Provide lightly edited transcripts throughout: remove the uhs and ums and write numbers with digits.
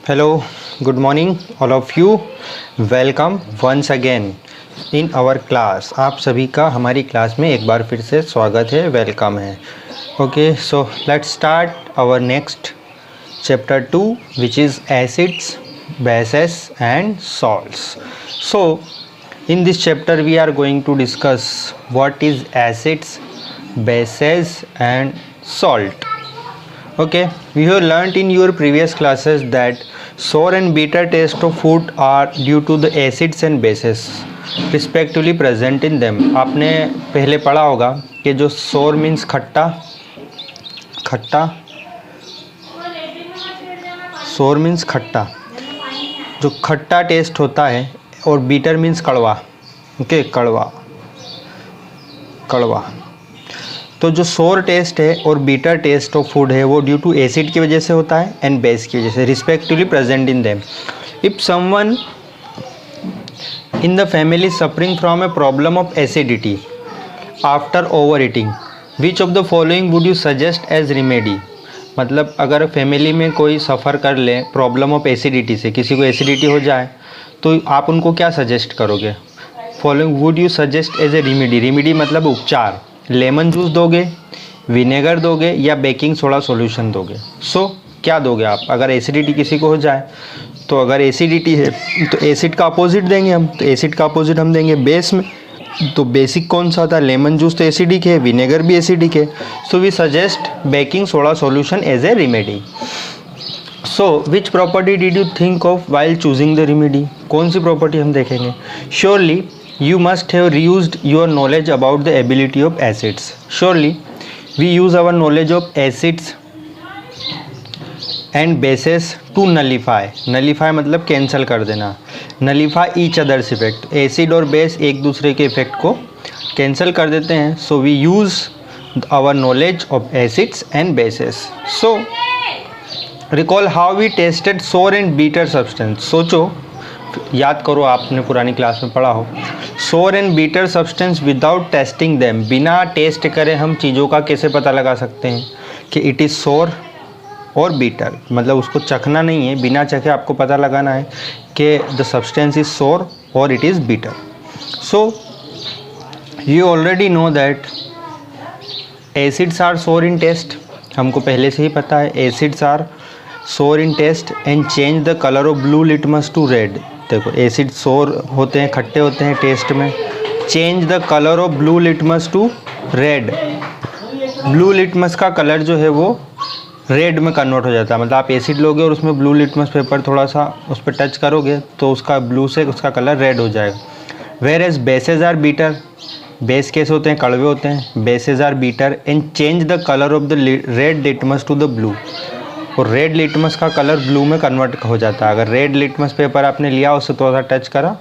Hello, good morning all of you. Welcome once again in our class. आप सभी का हमारी क्लास में एक बार फिर से स्वागत है, वेलकम है. Okay, so let's start our next chapter 2, which is acids, bases and salts. So in this chapter we are going to discuss what is acids, bases and salt. Okay, we have learnt in your previous classes that sour and bitter taste of food are due to the acids and bases respectively present in them. आपने पहले पढ़ा होगा कि जो sour means खट्टा, sour means खट्टा, जो खट्टा टेस्ट होता है, और bitter means कड़वा. ओके, कड़वा. तो जो सोर टेस्ट है और बीटर टेस्ट ऑफ फूड है वो ड्यू टू एसिड की वजह से होता है एंड बेस की वजह से respectively present in them. If someone in the family suffering from a problem of acidity after over eating, which of the following would you suggest as remedy. मतलब अगर फैमिली में कोई सफ़र कर ले प्रॉब्लम ऑफ एसिडिटी से, किसी को acidity हो जाए, तो आप उनको क्या सजेस्ट करोगे. Following would you suggest as a remedy. Remedy मतलब उपचार. लेमन जूस दोगे, विनेगर दोगे या बेकिंग सोडा सॉल्यूशन दोगे. सो क्या दोगे आप अगर एसिडिटी किसी को हो जाए. तो अगर एसिडिटी है तो एसिड का अपोजिट देंगे हम. तो एसिड का अपोजिट हम देंगे बेस में. तो बेसिक कौन सा था. लेमन जूस तो एसिडिक है, विनेगर भी एसिडिक है. So we suggest baking soda solution as a remedy. So which property did you think of while choosing the remedy. कौन सी प्रॉपर्टी हम देखेंगे. Surely you must have reused your knowledge about the ability of acids. Surely we use our knowledge of acids and bases to nullify मतलब cancel कर देना. nullify each other's effect. Acid और base एक दूसरे के effect को cancel कर देते हैं. so we use our knowledge of acids and bases. so recall how we tested sour and bitter substance. सोचो, याद करो, आपने पुरानी क्लास में पढ़ा हो. Sour and bitter substance without testing them. बिना टेस्ट करे हम चीज़ों का कैसे पता लगा सकते हैं कि इट इज़ सोर और बीटर. मतलब उसको चखना नहीं है, बिना चखे आपको पता लगाना है कि द सब्सटेंस इज सोर और it is bitter. So you already know that acids are sour in test. हमको पहले से ही पता है acids are sour in taste and change the colour of blue litmus to red. देखो, acid sour होते हैं, खट्टे होते हैं टेस्ट में. Change the colour of blue litmus to red. Blue litmus का कलर जो है वो रेड में कन्वर्ट हो जाता है. मतलब आप एसिड लोगे और उसमें ब्लू लिटमस पेपर थोड़ा सा उस पर टच करोगे तो उसका ब्लू से उसका कलर रेड हो जाएगा. Whereas bases are bitter. Base कैसे होते हैं, कड़वे होते हैं. Bases are bitter and change the colour of the red litmus to the blue. और रेड लिटमस का कलर ब्लू में कन्वर्ट हो जाता है. अगर रेड लिटमस पेपर आपने लिया, उससे थोड़ा सा टच करा,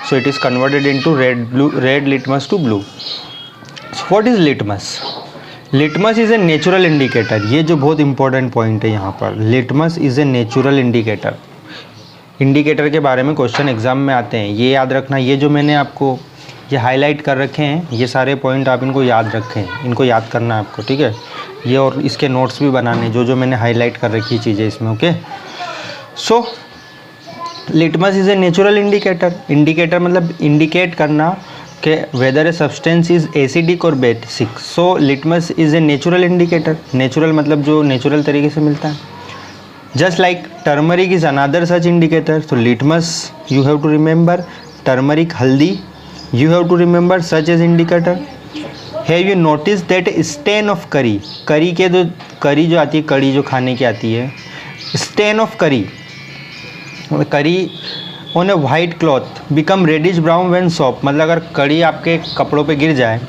so it is converted into red litmus to blue. What is litmus. Litmus is a natural indicator. ये जो बहुत इंपॉर्टेंट पॉइंट है यहाँ पर, litmus is a natural indicator. Indicator के बारे में क्वेश्चन एग्जाम में आते हैं, ये याद रखना. ये जो मैंने आपको ये हाईलाइट कर रखे हैं, ये सारे पॉइंट आप इनको याद रखें, इनको याद करना है आपको, ठीक है. ये और इसके नोट्स भी बनाने, जो मैंने हाईलाइट कर रखी चीज़ें इसमें. Okay, so litmus is a natural indicator. Indicator मतलब इंडिकेट करना कि whether a substance is acidic और basic. So litmus is a natural indicator. Natural मतलब जो नेचुरल तरीके से मिलता है. Just like turmeric is another such indicator. तो litmus you have to remember. Turmeric, हल्दी, you have to remember such as indicator. Have you noticed that stain of curry. करी के जो करी जो आती है, कड़ी जो खाने की आती है, stain of curry, करी on a white cloth become reddish brown when soap. मतलब अगर कड़ी आपके कपड़ों पे गिर जाए,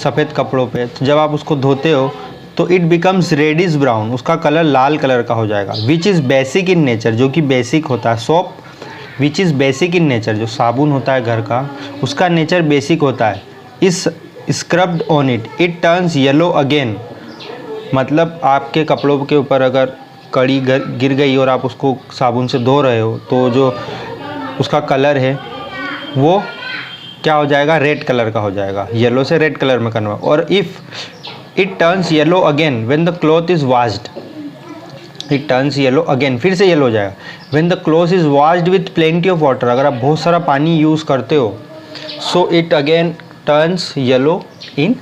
सफ़ेद कपड़ों पे, तो जब आप उसको धोते हो तो इट बिकम्स रेडिश ब्राउन. उसका कलर लाल कलर का हो जाएगा. Which is basic in nature. जो कि बेसिक होता है. Soap which is basic in nature. जो साबुन होता है घर का, उसका नेचर बेसिक होता है. Is scrubbed on it turns yellow again. मतलब आपके कपड़ों के ऊपर अगर कड़ी गिर गई और आप उसको साबुन से धो रहे हो, तो जो उसका कलर है वो क्या हो जाएगा, रेड कलर का हो जाएगा. येलो से रेड कलर में कन्वर्ट. और if it turns yellow again when the cloth is washed. It turns yellow again, फिर से येलो हो जाएगा। When the cloth is washed with plenty of water, अगर आप बहुत सारा पानी यूज़ करते हो, so it again turns yellow in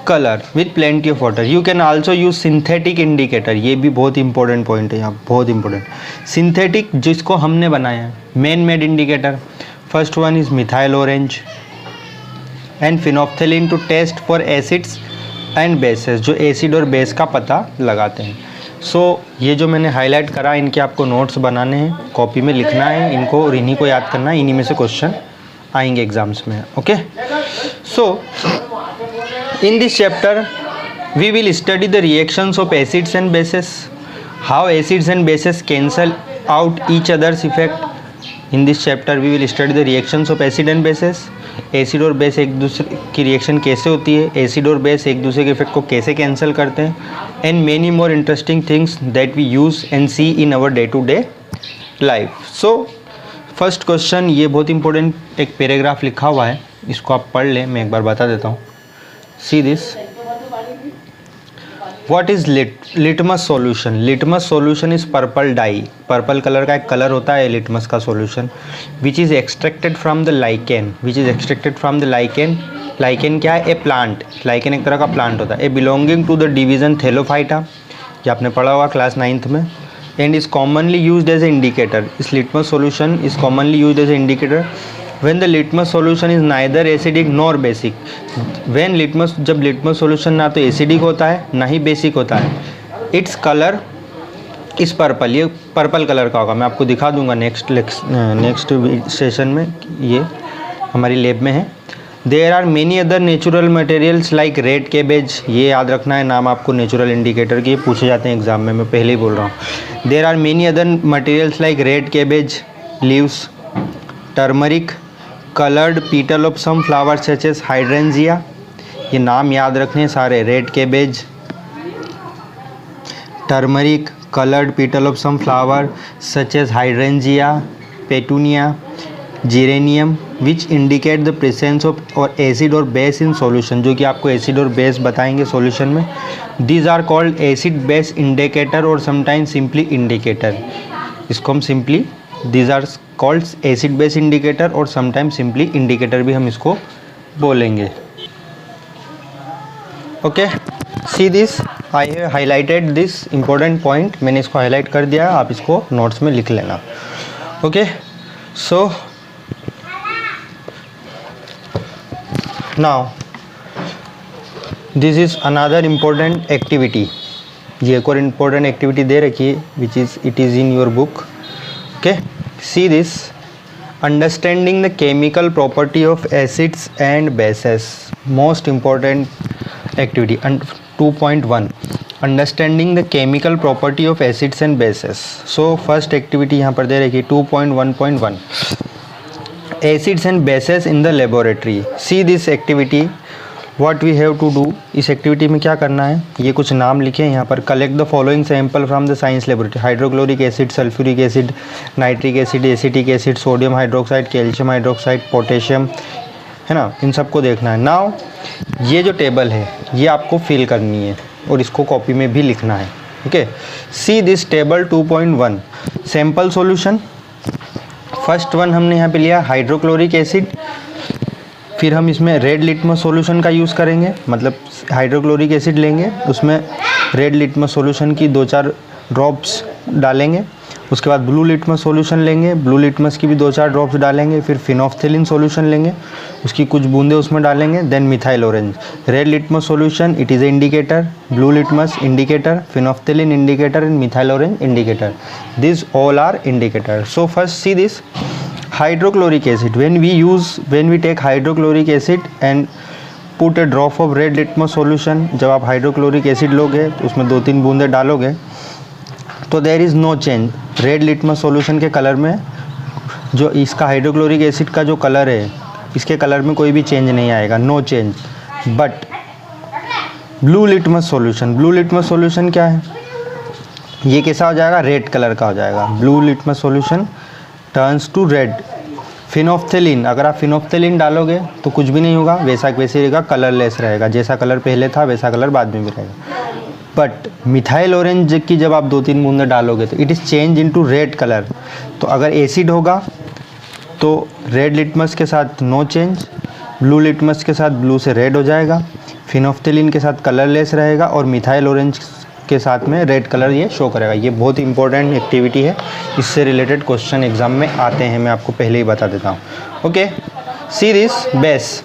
colour with plenty of water. You can also use synthetic indicator, ये भी बहुत इंपॉर्टेंट पॉइंट है यहाँ, बहुत इंपॉर्टेंट। सिंथेटिक जिसको हमने बनाया है, man made indicator. First one is methyl orange and phenolphthalein to test for acids and bases, जो एसिड और बेस का पता लगाते हैं। सो ये जो मैंने हाईलाइट करा, इनके आपको नोट्स बनाने हैं, कॉपी में लिखना है इनको और इन्हीं को याद करना है, इन्हीं में से क्वेश्चन आएंगे एग्जाम्स में। Okay, so in this chapter we will study the reactions of acids and bases, how acids and bases cancel out each other's effect. In this chapter we will study the reactions of acid and bases, acid और base एक दूसरे की reaction कैसे होती है, acid और base एक दूसरे के इफेक्ट को कैसे कैंसिल करते हैं, and many more interesting things that we use and see in our day to day life. So first question, ये बहुत इंपॉर्टेंट एक पैराग्राफ लिखा हुआ है, इसको आप पढ़ लें, मैं एक बार बता देता हूँ। See this. What is litmus solution? Litmus solution is purple dye. Purple colour का एक कलर होता है लिटमस का solution, which is extracted from the lichen. Which is extracted from the lichen. Lichen क्या है? ए प्लांट। lichen एक तरह का प्लांट होता है। A belonging to the division Thallophyta, ये आपने पढ़ा होगा क्लास 9th में। And is commonly used as a indicator. इस litmus solution is commonly used as a indicator when the litmus solution is neither acidic nor basic. when litmus, जब litmus solution ना तो acidic होता है ना ही basic होता है, its color is purple, ये पर्पल कलर का होगा। मैं आपको दिखा दूंगा नेक्स्ट सेशन में, ये हमारी लैब में है। There are many other natural materials like red cabbage, ये याद रखना है नाम आपको नेचुरल इंडिकेटर के, पूछे जाते हैं एग्जाम में, मैं पहले ही बोल रहा हूँ। There are many other materials like red cabbage leaves, turmeric, coloured petal of some flower such as hydrangea, ये नाम याद रखने सारे, red cabbage, turmeric, coloured petal of some flower such as hydrangea, petunia, geranium, which indicate the presence of और acid और base in solution, जो कि आपको एसिड और बेस बताएंगे सॉल्यूशन में। These are called acid base indicator और sometimes simply indicator, इसको हम simply, these are called acid base indicator और समटाइम्स सिंपली इंडिकेटर भी हम इसको बोलेंगे। Okay, see this, I have highlighted this important point, मैंने इसको हाईलाइट कर दिया, आप इसको नोट्स में लिख लेना। Okay, so now this is another important activity, ये एक और इम्पोर्टेंट एक्टिविटी दे रखी है, which is it is in your book. Okay, see this, understanding the chemical property of acids and bases, most important activity. And 2.1, understanding the chemical property of acids and bases. So first activity यहाँ पर दे रखी 2.1.1, acids and bases in the laboratory. See this activity, what we have to do, इस activity में क्या करना है, ये कुछ नाम लिखे हैं यहाँ पर। Collect the following sample from the science laboratory, hydrochloric acid, sulphuric acid, nitric acid, acetic acid, sodium hydroxide, calcium hydroxide, potassium, है ना, इन सबको देखना है। नाउ ये जो टेबल है ये आपको फिल करनी है और इसको कॉपी में भी लिखना है। Okay, see this table 2.1, sample solution. First one हमने यहाँ पे लिया हाइड्रोक्लोरिक एसिड, फिर हम इसमें रेड लिटमस सॉल्यूशन का यूज़ करेंगे, मतलब हाइड्रोक्लोरिक एसिड लेंगे, उसमें रेड लिटमस सॉल्यूशन की 2-4 ड्रॉप्स डालेंगे, उसके बाद ब्लू लिटमस सॉल्यूशन लेंगे, ब्लू लिटमस की भी 2-4 ड्रॉप्स डालेंगे, फिर फिनोप्थेलिन सॉल्यूशन लेंगे, उसकी कुछ बूंदे उसमें डालेंगे, then methyl orange. Red litmus solution it is a indicator, blue litmus indicator, phenolphthalein indicator and methyl orange indicator, this all are indicator. So first see this hydrochloric acid, when we take hydrochloric acid and put a drop of red litmus solution, जब आप hydrochloric acid लोगे तो उसमें 2-3 बूंदे डालोगे तो there is no change, red litmus solution के colour में, जो इसका हाइड्रोक्लोरिक एसिड का जो कलर है इसके कलर में कोई भी चेंज नहीं आएगा, no change. But blue litmus solution क्या है, ये कैसा हो जाएगा, रेड कलर का हो जाएगा, blue litmus solution turns to red. Phenolphthalein, अगर आप फिनोप्थेलिन डालोगे तो कुछ भी नहीं होगा, वैसा वैसे रहेगा, कलरलेस रहेगा, जैसा कलर पहले था वैसा कलर बाद में भी रहेगा। बट मिथाइल ऑरेंज की जब आप 2-3 बूंदें डालोगे तो it is change into red colour. तो अगर एसिड होगा तो रेड लिटमस के साथ नो चेंज, ब्लू लिटमस के साथ ब्लू से रेड हो जाएगा, फिनोफ्थेलिन के साथ कलरलेस रहेगा और मिथाइल ऑरेंज के साथ में रेड कलर ये शो करेगा। ये बहुत इंपॉर्टेंट एक्टिविटी है, इससे रिलेटेड क्वेश्चन एग्जाम में आते हैं, मैं आपको पहले ही बता देता हूँ। Okay, see this base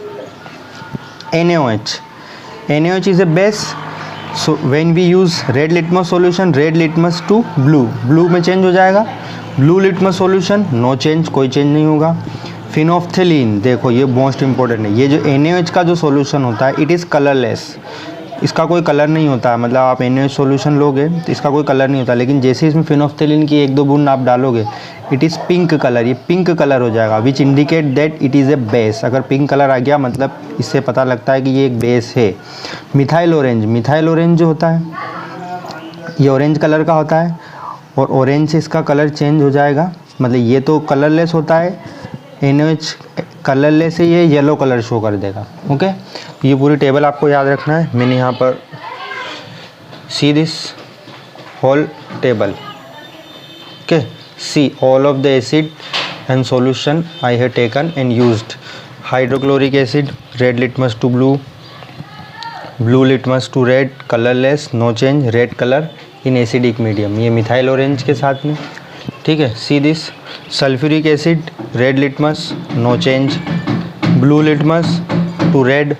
NaOH। NaOH is a base. So when we use red litmus solution, red litmus to blue, blue में चेंज हो जाएगा। Blue litmus solution no change, कोई चेंज नहीं होगा। फिनोफ्थेलिन, देखो ये मोस्ट इंपॉर्टेंट है, ये जो NaOH का जो सॉल्यूशन होता है इट इज़ कलरलेस, इसका कोई कलर नहीं होता। मतलब आप NaOH सॉल्यूशन लोगे तो इसका कोई कलर नहीं होता, लेकिन जैसे इसमें फिनोफ्थेलिन की 1-2 बूंद आप डालोगे इट इज़ पिंक कलर, ये पिंक कलर हो जाएगा, which indicate that it is a base. अगर पिंक कलर आ गया मतलब इससे पता लगता है कि ये एक बेस है। मिथाइल ऑरेंज, मिथाइल ऑरेंज जो होता है ये ऑरेंज कलर का होता है और ऑरेंज से इसका कलर चेंज हो जाएगा, मतलब ये तो कलरलेस होता है, NaOH कलरलेस है, ये येलो कलर शो कर देगा। ओके, ये पूरी टेबल आपको याद रखना है। मैंने यहाँ पर see this whole table. Okay, see all of the acid and solution I have taken and used. Hydrochloric acid, red litmus to blue, blue litmus to red, colourless, no change, red colour in acidic medium, ये methyl orange के साथ में। ठीक है, see this sulphuric acid, red litmus no change, blue litmus to red,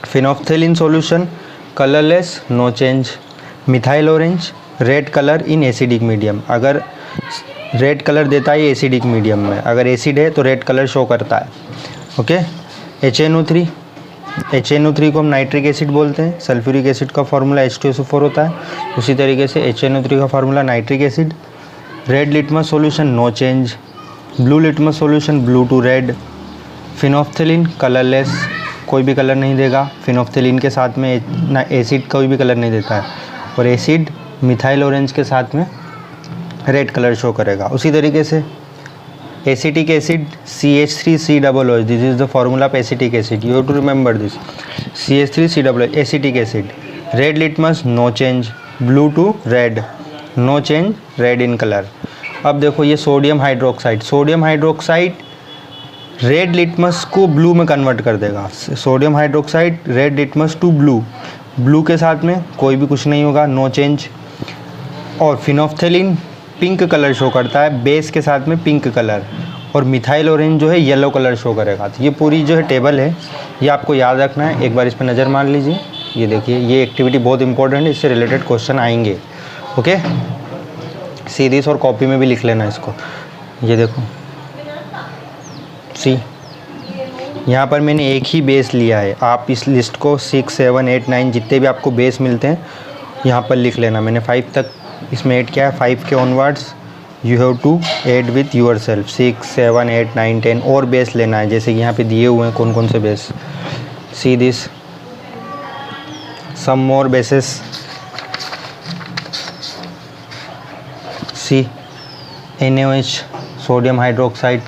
phenolphthalein solution colourless no change, methyl orange red colour in acidic medium. अगर red colour देता है acidic medium में, अगर एसिड है तो रेड कलर शो करता है। Okay, HNO3, HNO3 को हम नाइट्रिक एसिड बोलते हैं। सल्फ्यूरिक एसिड का फार्मूला H2SO4 होता है, उसी तरीके से HNO3 का formula nitric acid. Red litmus solution no change, blue litmus solution blue to red, phenolphthalein colourless, कोई भी कलर नहीं देगा, फिनोफ्थेलिन के साथ में ना एसिड कोई भी कलर नहीं देता है, और एसिड मिथाइल ऑरेंज के साथ में रेड कलर शो करेगा। उसी तरीके से acetic acid CH3COOH, this is the formula of acetic acid, you have to remember this, CH3COOH acetic acid. Red litmus no change, blue to red, no change, red in colour. अब देखो ये sodium hydroxide, sodium hydroxide red litmus को blue में convert कर देगा। Sodium hydroxide red litmus to blue, blue के साथ में कोई भी कुछ नहीं होगा, नो चेंज। और फिनोफ्थेलिन पिंक कलर शो करता है, बेस के साथ में पिंक कलर, और मिथाइल ऑरेंज जो है येलो कलर शो करेगा। तो ये पूरी जो है टेबल है ये आपको याद रखना है, एक बार इस पर नज़र मार लीजिए। ये देखिए ये एक्टिविटी बहुत इंपॉर्टेंट है, इससे रिलेटेड क्वेश्चन आएंगे। ओके, सीरीज और कॉपी में भी लिख लेना इसको। ये देखो सी, यहाँ पर मैंने एक ही बेस लिया है, आप इस लिस्ट को 6, 7, 8, 9 जितने भी आपको बेस मिलते हैं यहाँ पर लिख लेना। मैंने 5 तक इसमें ऐड किया है, 5 के onwards you have to add with yourself. 6, 7, 8, 9, 10 और बेस लेना है, जैसे कि यहाँ पे दिए हुए हैं कौन कौन से base. See this some more bases, see NaOH sodium hydroxide,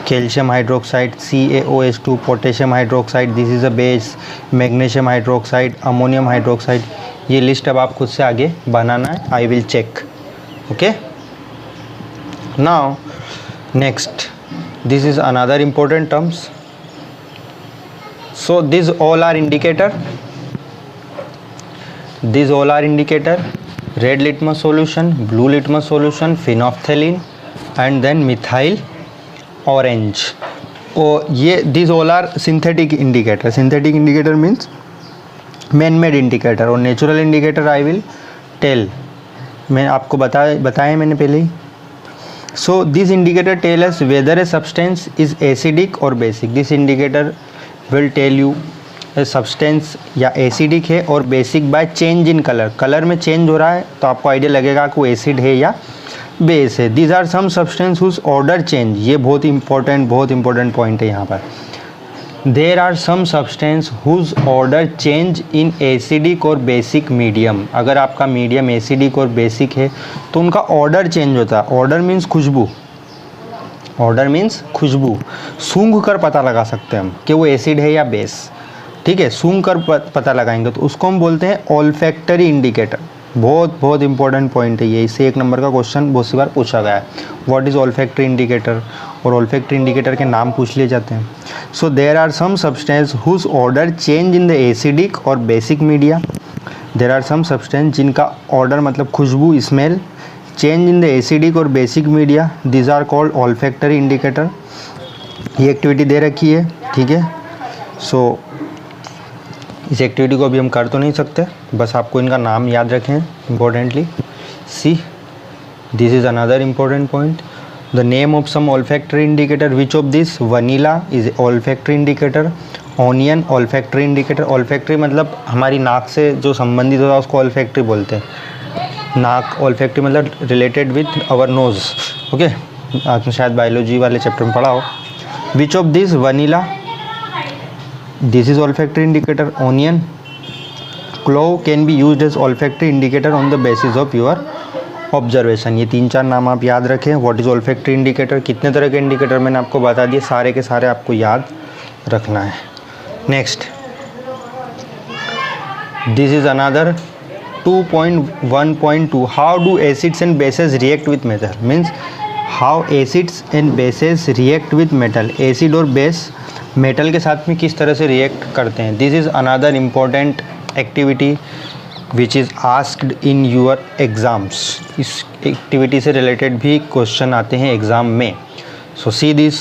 calcium hydroxide, CaOH2 potassium hydroxide, this is a base, magnesium hydroxide, ammonium hydroxide. ये लिस्ट अब आप खुद से आगे बनाना है, I will check. Okay, now next this is another important terms. So this all are indicator, this all are indicator, red litmus solution, blue litmus solution, phenolphthalein and then methyl orange. और ये this all are synthetic indicator. Synthetic indicator means man made indicator, और natural indicator I will tell, मैं आपको बताया मैंने पहले ही। So this indicator tell us whether a substance is acidic और basic. This indicator will tell you substance या acidic है और basic by change in colour. Colour में चेंज हो रहा है तो आपको आइडिया लगेगा कि वो एसिड है या बेस है। These are some substance whose odour change, ये बहुत इंपॉर्टेंट पॉइंट है यहाँ पर। There are some substance whose odour change in acidic और बेसिक मीडियम। अगर आपका मीडियम एसिडिक और बेसिक है तो उनका ऑर्डर चेंज होता है। ऑर्डर मीन्स खुशबू, ऑर्डर मीन्स खुशबू, सूंघ कर पता लगा सकते हैं हम कि वो एसिड है या बेस। ठीक है, सूंघ कर पता लगाएंगे तो उसको हम बोलते हैं ऑल्फैक्टरी इंडिकेटर। बहुत बहुत इंपॉर्टेंट पॉइंट है ये, इससे 1 नंबर का क्वेश्चन बहुत सी बार पूछा गया है। व्हाट इज़ ऑल्फैक्टरी इंडिकेटर, और ऑल्फैक्टरी इंडिकेटर के नाम पूछ लिए जाते हैं। So there are some substance whose odour change in the acidic और basic media. There are some substance जिनका ऑर्डर मतलब खुशबू, smell, change in the acidic और basic media, this are called olfactory indicator. ये एक्टिविटी दे रखी है, ठीक है। सो इस एक्टिविटी को अभी हम कर तो नहीं सकते, बस आपको इनका नाम याद रखें importantly. See this is another important point, the name of some olfactory indicator, which of this, vanilla is olfactory indicator, onion olfactory indicator. Olfactory मतलब हमारी नाक से जो संबंधित होता है उसको ऑल्फैक्टरी बोलते हैं। नाक ऑल्फैक्टरी मतलब related with our nose, okay, आपने शायद बायोलॉजी वाले चैप्टर में पढ़ा हो। Which of this, vanilla, this is olfactory indicator, onion, clove can be used as olfactory indicator on the basis of your observation। ये 3-4 नाम आप याद रखें। व्हाट इज olfactory indicator, कितने तरह के इंडिकेटर मैंने आपको बता दिए, सारे के सारे आपको याद रखना है। Next, this is another 2.1.2, how do acids and bases react with metal, means how acids and bases react with metal. Acid और बेस मेटल के साथ में किस तरह से रिएक्ट करते हैं। This is another important activity which is asked in your exams. इस एक्टिविटी से रिलेटेड भी क्वेश्चन आते हैं एग्ज़ाम में। सो सी दिस,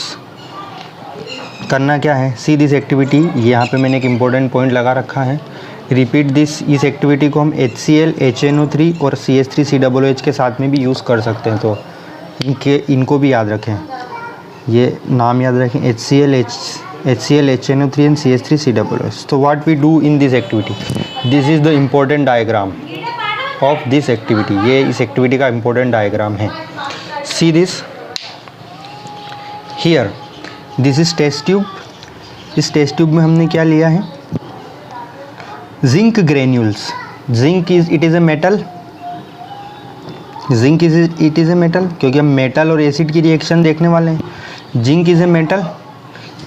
करना क्या है, सी दिस एक्टिविटी। यहाँ पे मैंने एक इम्पॉर्टेंट पॉइंट लगा रखा है, रिपीट दिस। इस एक्टिविटी को हम HCl, HNO3 और CH3COOH के साथ में भी यूज़ कर सकते हैं, तो इनको भी याद रखें, ये नाम याद रखें, HCl, HNO3 and CH3COOH। So what we do in this activity, this is the important diagram of this activity। ये इस एक्टिविटी का important diagram है। See this here, this is test tube। इस टेस्ट ट्यूब में हमने क्या लिया है, zinc granules. Zinc it is a metal, zinc it is a metal, क्योंकि हम मेटल और एसिड की रिएक्शन देखने वाले हैं। जिंक इज़ ए मेटल,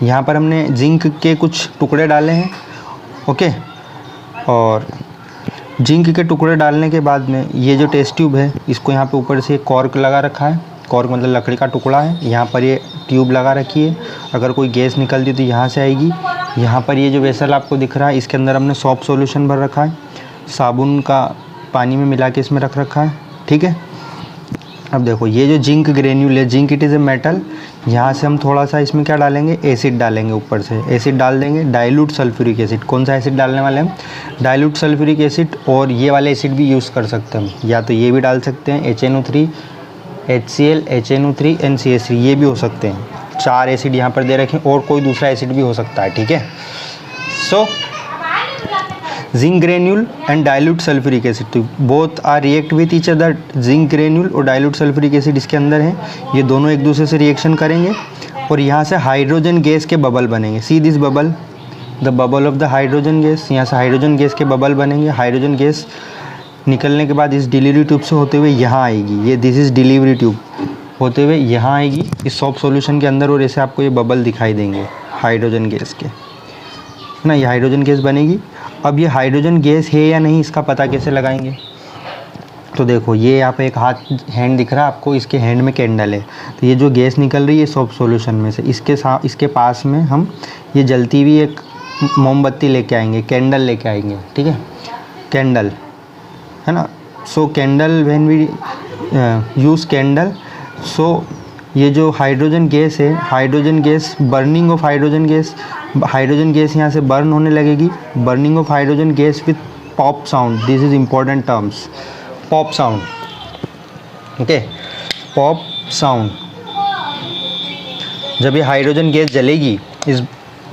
यहाँ पर हमने जिंक के कुछ टुकड़े डाले हैं, ओके। और जिंक के टुकड़े डालने के बाद में ये जो टेस्ट ट्यूब है, इसको यहाँ पे ऊपर से कॉर्क लगा रखा है। कॉर्क मतलब लकड़ी का टुकड़ा है। यहाँ पर ये ट्यूब लगा रखी है, अगर कोई गैस निकलती तो यहाँ से आएगी। यहाँ पर ये जो वेसल आपको दिख रहा है, इसके अंदर हमने सॉप सॉल्यूशन भर रखा है, साबुन का पानी में मिला के इसमें रख रखा है, ठीक है। अब देखो ये जो जिंक ग्रेन्यूल है, zinc it is a metal, यहाँ से हम थोड़ा सा इसमें क्या डालेंगे, एसिड डालेंगे। ऊपर से एसिड डाल देंगे, डाइल्यूट सल्फ्यूरिक एसिड। कौन सा एसिड डालने वाले हैं, डाइल्यूट सल्फ्यूरिक एसिड। और ये वाले एसिड भी यूज़ कर सकते हैं हम, या तो ये भी डाल सकते हैं, HNO3, HCl, HNO3 and CH3, ये भी हो सकते हैं। 4 एसिड यहाँ पर दे रखें, और कोई दूसरा एसिड भी हो सकता है, ठीक है। So zinc granule and dilute sulphuric acid, तो both are react with each other. Zinc granule और डाइल्यूट सल्फ्यूरिक एसिड इसके अंदर है, ये दोनों एक दूसरे से रिएक्शन करेंगे और यहाँ से हाइड्रोजन गैस के बबल बनेंगे। See this bubble, the bubble of the hydrogen gas. यहाँ से हाइड्रोजन गैस के बबल बनेंगे। हाइड्रोजन गैस निकलने के बाद इस डिलीवरी ट्यूब से होते हुए यहाँ आएगी, ये दिस इज़ डिलीवरी ट्यूब, होते हुए यहाँ आएगी इस सॉप सॉल्यूशन के अंदर, और ऐसे आपको ये बबल दिखाई देंगे हाइड्रोजन गैस के, है ना। ये हाइड्रोजन गैस बनेगी। अब ये हाइड्रोजन गैस है या नहीं, इसका पता कैसे लगाएंगे, तो देखो ये यहाँ पे एक हैंड दिख रहा है आपको, इसके हैंड में कैंडल है, तो ये जो गैस निकल रही है सॉप सॉल्यूशन में से, इसके पास में हम ये जलती हुई एक मोमबत्ती लेके आएंगे, कैंडल लेके आएंगे, ठीक है, कैंडल, है ना। So candle, when we use candle, so ये जो हाइड्रोजन गैस है, hydrogen gas, burning of hydrogen gas, hydrogen gas यहाँ से बर्न होने लगेगी। Burning of hydrogen gas with pop sound, this is important terms, pop sound, okay, pop sound. जब ये hydrogen gas जलेगी,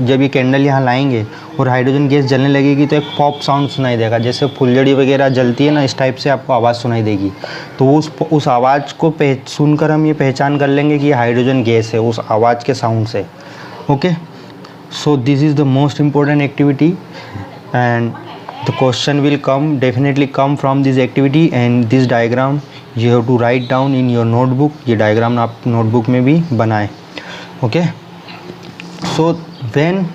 जब ये कैंडल यहाँ लाएंगे और हाइड्रोजन गैस जलने लगेगी, तो एक पॉप साउंड सुनाई देगा, जैसे फुलझड़ी वगैरह जलती है ना, इस टाइप से आपको आवाज़ सुनाई देगी। तो उस आवाज़ को सुनकर हम ये पहचान कर लेंगे कि ये हाइड्रोजन गैस है, उस आवाज़ के साउंड से, okay. So this is the most important activity and the question will come, definitely come from this activity and this diagram you have to write down in your notebook. ये diagram आप notebook में भी बनाएं, okay. So when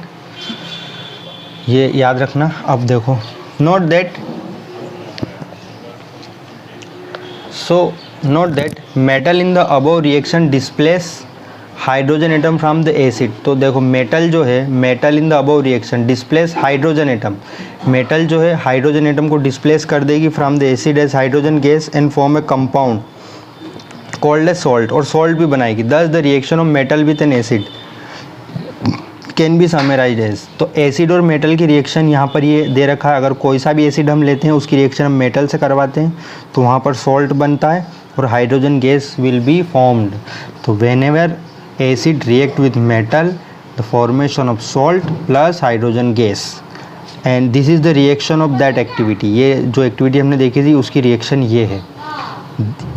ये याद रखना। अब देखो, note that metal in the above reaction displace hydrogen atom from the acid. तो देखो मेटल जो है, metal in the above reaction displace hydrogen atom, metal जो है हाइड्रोजन एटम को डिस्प्लेस कर देगी from the acid as hydrogen gas and form a compound called as salt, और सॉल्ट भी बनाएगी। Thus the reaction of metal with an acid can be summarised as. तो acid और मेटल की reaction यहाँ पर ये दे रखा है। अगर कोई सा भी एसिड हम लेते हैं उसकी रिएक्शन हम मेटल से करवाते हैं तो वहाँ पर सॉल्ट बनता है और hydrogen gas will be formed. तो whenever acid react with metal the formation of salt plus hydrogen gas, and this is the reaction of that activity. ये जो एक्टिविटी हमने देखी थी उसकी रिएक्शन ये है।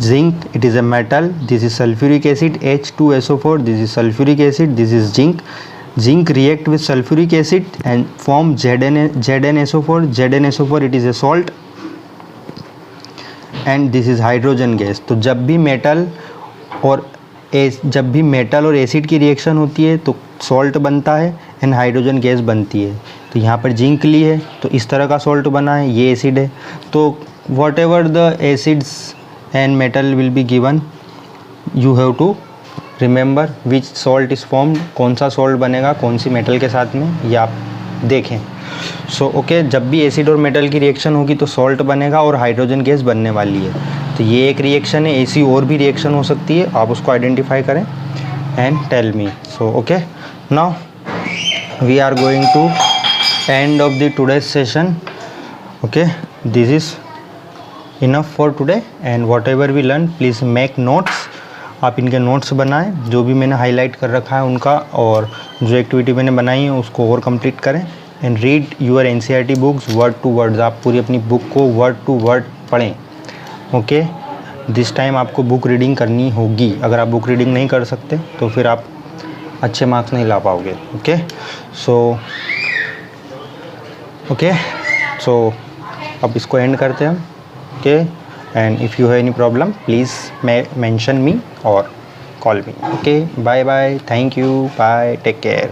Zinc, it is a metal, this is sulphuric acid H2SO4, this is sulphuric acid, this is zinc. Zinc react with sulfuric acid and form ZnSO4. ZnSO4 it is a salt and this is hydrogen gas। तो जब भी metal और acid की reaction होती है तो salt बनता है एंड हाइड्रोजन गैस बनती है। तो यहाँ पर जिंक ली है तो इस तरह का सॉल्ट बना है, ये एसिड है। तो whatever the acids and metal will be given, you have to remember which salt is formed, कौन सा सॉल्ट बनेगा कौन सी मेटल के साथ में, ये आप देखें। सो ओके, जब भी एसिड और मेटल की रिएक्शन होगी तो सॉल्ट बनेगा और हाइड्रोजन गैस बनने वाली है। तो ये एक रिएक्शन है, ऐसी और भी रिएक्शन हो सकती है, आप उसको आइडेंटिफाई करें and tell me. So okay, now we are going to end of the today's session. Okay, this is enough for today and whatever we learn please make notes. आप इनके notes बनाएं, जो भी मैंने highlight कर रखा है उनका, और जो एक्टिविटी मैंने बनाई है उसको और कंप्लीट करें। And read your NCERT books word to word, आप पूरी अपनी बुक को वर्ड टू वर्ड पढ़ें। ओके, दिस टाइम आपको बुक रीडिंग करनी होगी। अगर आप बुक रीडिंग नहीं कर सकते तो फिर आप अच्छे मार्क्स नहीं ला पाओगे। ओके, सो अब इसको एंड करते हैं हम। Okay, and if you have any problem please mention me or call me. Okay, bye bye, thank you, bye, take care.